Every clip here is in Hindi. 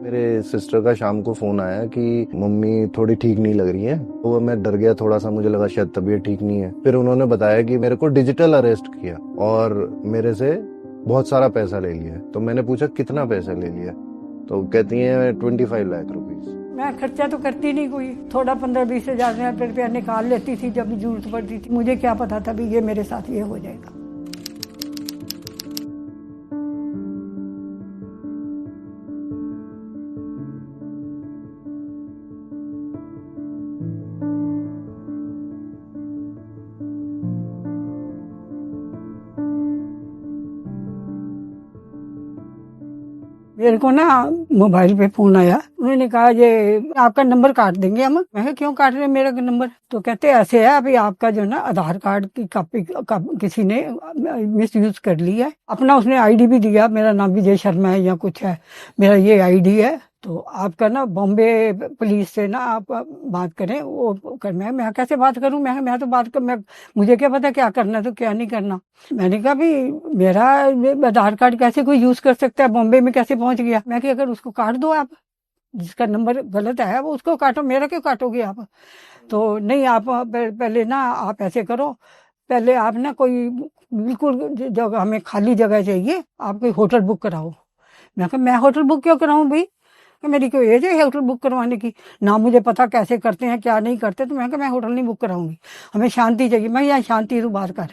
मेरे सिस्टर का शाम को फोन आया कि मम्मी थोड़ी ठीक नहीं लग रही है। तो मैं डर गया थोड़ा सा, मुझे लगा शायद तबीयत ठीक नहीं है। फिर उन्होंने बताया कि मेरे को डिजिटल अरेस्ट किया और मेरे से बहुत सारा पैसा ले लिया। तो मैंने पूछा कितना पैसा ले लिया, तो कहती है 25 लाख रुपीज। मैं खर्चा तो करती नहीं, कोई थोड़ा 15-20 हजार रुपया निकाल लेती थी जब भी जरूरत पड़ती थी। मुझे क्या पता था भी ये मेरे साथ ये हो जाएगा। मेरे को ना मोबाइल पे फोन आया, उन्होंने कहा ये आपका नंबर काट देंगे हम। मैं कहा क्यों काट रहे हैं मेरा नंबर? तो कहते ऐसे है, अभी आपका जो ना आधार कार्ड की कॉपी किसी ने मिस यूज कर ली है। अपना उसने आईडी भी दिया, मेरा नाम विजय शर्मा है या कुछ है, मेरा ये आईडी है। तो आपका ना बॉम्बे पुलिस से ना आप बात करें। वो कर मैं कैसे बात करूं? मैं तो बात कर, मैं मुझे क्या पता क्या करना है तो क्या नहीं करना। मैंने कहा भी मेरा आधार कार्ड कैसे कोई यूज कर सकता है, बॉम्बे में कैसे पहुंच गया? मैं कि अगर उसको काट दो आप, जिसका नंबर गलत है वो उसको काटो, मेरा क्यों काटोगे आप? तो नहीं, आप पहले ना आप ऐसे करो, पहले आप ना कोई बिल्कुल जगह, हमें खाली जगह चाहिए, आप कोई होटल बुक कराओ। मैं कहा मैं होटल बुक क्यों कराऊं भाई? कि मेरी कोई एज है होटल बुक करवाने की? ना मुझे पता कैसे करते हैं क्या नहीं करते। तो मैं कहा मैं होटल नहीं बुक कराऊंगी, हमें शांति चाहिए। मैं यहाँ शांति तू बात कर।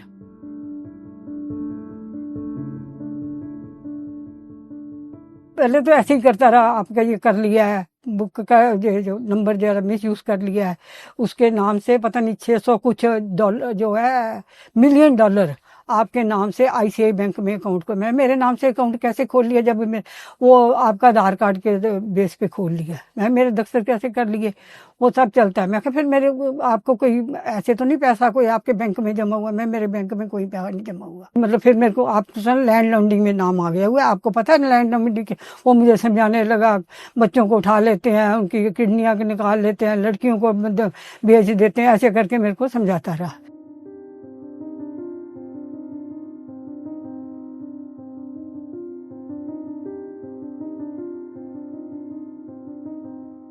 पहले तो ऐसे ही करता रहा, आपका ये कर लिया है बुक का, ये जो नंबर जरा मिस यूज कर लिया है, उसके नाम से पता नहीं 600 कुछ डॉलर जो है, मिलियन डॉलर आपके नाम से आईसीआई बैंक में अकाउंट को। मैं मेरे नाम से अकाउंट कैसे खोल लिया जब मैं वो आपका आधार कार्ड के बेस पे खोल लिया? मैं मेरे दफ्तर कैसे कर लिए? वो सब चलता है। मैं फिर मेरे आपको कोई ऐसे तो नहीं पैसा कोई आपके बैंक में जमा हुआ? मैं मेरे बैंक में कोई पैसा नहीं जमा हुआ। मतलब फिर मेरे को आप लैंड लॉन्ड्रिंग में नाम आ गया हुआ, आपको पता है लैंड लॉन्ड्रिंग के? वो मुझे समझाने लगा, बच्चों को उठा लेते हैं, उनकी किडनियां निकाल लेते हैं, लड़कियों को मतलब बेच देते हैं, ऐसे करके मेरे को समझाता रहा।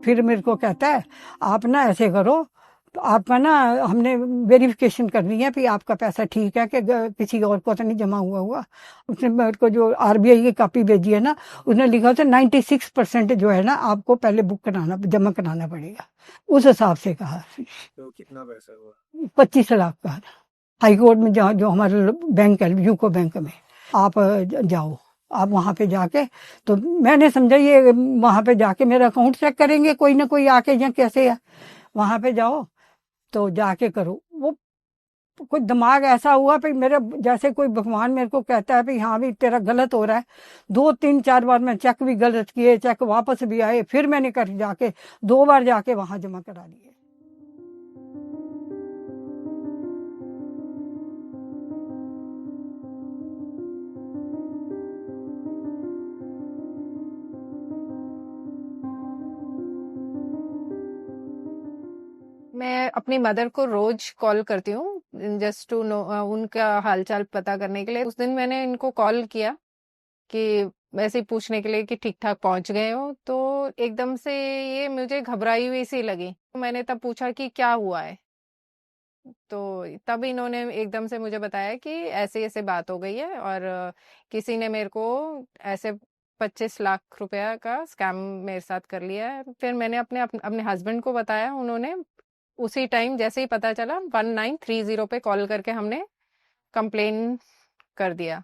फिर मेरे को कहता है आप ना ऐसे करो, तो आपका ना हमने वेरिफिकेशन करनी है कि आपका पैसा ठीक है कि किसी और को तो नहीं जमा हुआ। उसने मेरे को जो आरबीआई की कॉपी भेजी है ना, उसने लिखा था 96% जो है ना आपको पहले बुक कराना जमा कराना पड़ेगा। उस हिसाब से कहा। तो कितना पैसा हुआ? 25 लाख का। हाई कोर्ट में जहाँ जो हमारे बैंक है यूको बैंक में, आप जाओ, आप वहां पे जाके, तो मैंने समझा ये वहां पे जाके मेरा अकाउंट चेक करेंगे कोई ना कोई आके, या कैसे है। वहां पे जाओ तो जाके करो। वो कोई दिमाग ऐसा हुआ कि मेरे जैसे कोई भगवान मेरे को कहता है कि हाँ भी तेरा गलत हो रहा है। 2-3-4 बार मैं चेक भी गलत किए, चेक वापस भी आए, फिर मैंने कर जाके 2 बार जाके वहां जमा करा दिए। मैं अपनी मदर को रोज कॉल करती हूँ जस्ट टू नो उनका हालचाल पता करने के लिए। उस दिन मैंने इनको कॉल किया कि वैसे ही पूछने के लिए कि ठीक ठाक पहुंच गए हो। तो एकदम से ये मुझे घबराई हुई सी लगी। तो मैंने तब पूछा कि क्या हुआ है। तो तब इन्होंने एकदम से मुझे बताया कि ऐसे ऐसे बात हो गई है और किसी ने मेरे को ऐसे 25 लाख रुपया का स्कैम मेरे साथ कर लिया है। फिर मैंने अपने हस्बैंड को बताया। उन्होंने उसी टाइम जैसे ही पता चला 1930 पे कॉल करके हमने कंप्लेन कर दिया।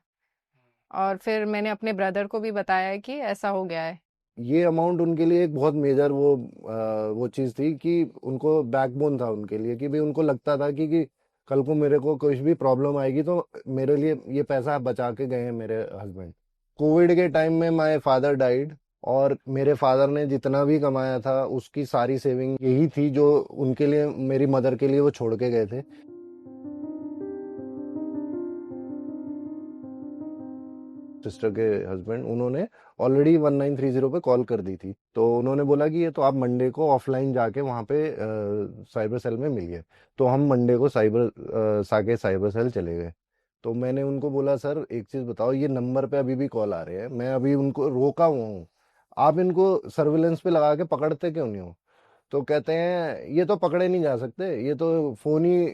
और फिर मैंने अपने ब्रदर को भी बताया कि ऐसा हो गया है। ये अमाउंट उनके लिए एक बहुत मेजर वो चीज़ थी कि उनको बैकबोन था उनके लिए, कि भाई उनको लगता था कि कल को मेरे को कुछ भी प्रॉब्लम आएगी तो मेरे लिए ये पैसा बचा के गए हैं मेरे हस्बैंड। कोविड के टाइम में माय फादर डाइड, और मेरे फादर ने जितना भी कमाया था उसकी सारी सेविंग यही थी जो उनके लिए, मेरी मदर के लिए वो छोड़ के गए थे। सिस्टर के हस्बैंड, उन्होंने ऑलरेडी 1930 पे कॉल कर दी थी। तो उन्होंने बोला कि ये तो आप मंडे को ऑफलाइन जाके वहाँ पे साइबर सेल में मिलिए। तो हम मंडे को साके साइबर सेल चले गए। तो मैंने उनको बोला सर एक चीज़ बताओ, ये नंबर पे अभी भी कॉल आ रहे हैं, मैं अभी उनको रोका हुआ हूँ, आप इनको सर्विलेंस पे लगा के पकड़ते क्यों नहीं हो? तो कहते हैं ये तो पकड़े नहीं जा सकते, ये तो फोन ही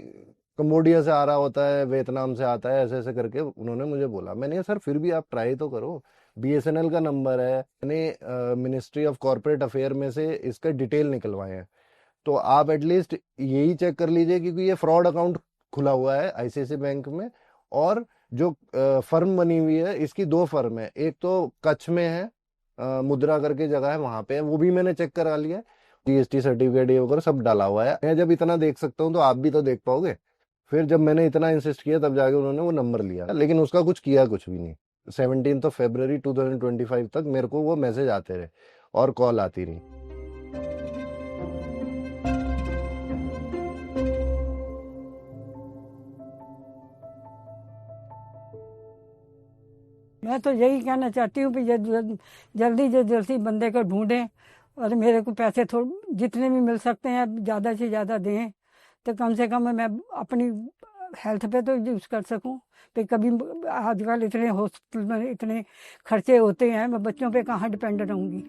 कंबोडिया से आ रहा होता है, वियतनाम से आता है, ऐसे ऐसे करके उन्होंने मुझे बोला। मैंने कहा सर फिर भी आप ट्राई तो करो, बीएसएनएल का नंबर है, मैंने मिनिस्ट्री ऑफ कॉर्पोरेट अफेयर में से इसका डिटेल निकलवाए हैं, तो आप एटलीस्ट यही चेक कर लीजिए, क्योंकि ये फ्रॉड अकाउंट खुला हुआ है आईसीआईसी बैंक में। और जो फर्म बनी हुई है, इसकी दो फर्म है, एक तो कच्छ में है, मुद्रा करके जगह है, वहां पे है, वो भी मैंने चेक करा लिया है, जीएसटी सर्टिफिकेट ये वगैरह सब डाला हुआ है। मैं जब इतना देख सकता हूँ तो आप भी तो देख पाओगे। फिर जब मैंने इतना इंसिस्ट किया तब जाके उन्होंने वो नंबर लिया, लेकिन उसका कुछ किया कुछ भी नहीं। 17 फरवरी 2025 तक मेरे को वो मैसेज आते रहे और कॉल आती रही। मैं तो यही कहना चाहती हूँ कि जल्दी से जल्दी बंदे को ढूंढें और मेरे को पैसे थोड़े जितने भी मिल सकते हैं ज़्यादा से ज़्यादा दें, तो कम से कम मैं अपनी हेल्थ पे तो यूज़ कर सकूं। फिर कभी आजकल इतने हॉस्पिटल में इतने खर्चे होते हैं, मैं बच्चों पे कहाँ डिपेंड रहूँगी।